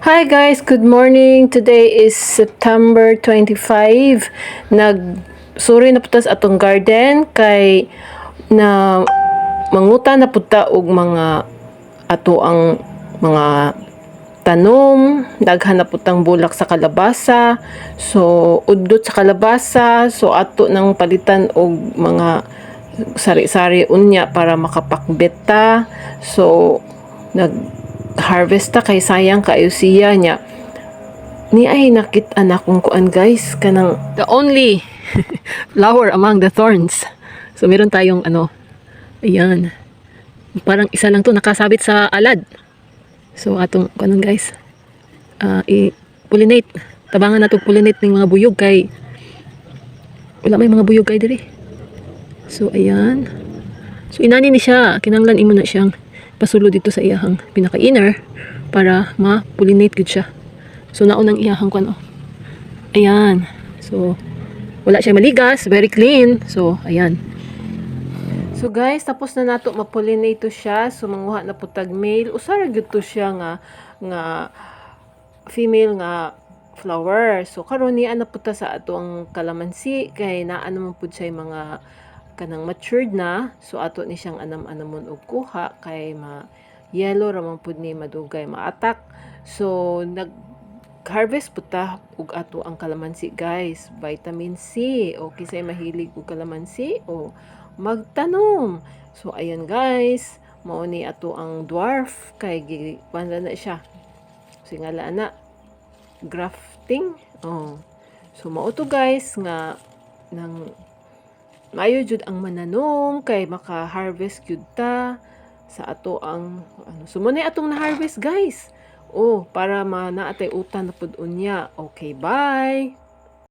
Hi guys, good morning. Today is September 25. Nagsuri na putas atong garden kay na manguta na puta og mga ato ang mga tanom, daghan na putang bulak sa kalabasa. So udot sa kalabasa, so ato nang palitan og mga sari-sari unya para makapakbeta. So nag-harvest ta kay sayang kayo siya niya. Ni ay nakita na kung kuan guys, kanang the only flower among the thorns. So meron tayong ayan. Parang isa lang to nakasabit sa alad. So atong kanon guys, i-pollinate. Tabangan nato pollinate ng mga buyog kay wala may mga buyog kay diri. So ayan. So inani ni siya, kinanglan imo na siyang pasulo dito sa iyahang pinaka-inner para ma-pollinate gud siya. So naunang iyahang kuan Ayan. So wala siya maligas, very clean. So ayan. So guys, tapos na nato ma-pollinate to siya. So manguha na putag male. Usara gyud to siya nga female nga flower. So karon niya na puta sa ato ang kalamansi kay naa naman pud siya mga kanang matured na. So ato ni siyang anam-anamon og kuha kay yellow ramang pud ni madugay maatak. So harvest puta ug ato ang kalamansi guys, vitamin C. O kisay mahilig og kalamansi o magtanom. So ayan guys, mao ni ato ang dwarf kay gipanda na siya. Singala na grafting. So mao to guys nga nang maayo jud ang mananom kay maka-harvest jud ta sa ato ang sumunay atong na-harvest guys. Para naatay utan na pud unya. Okay, bye.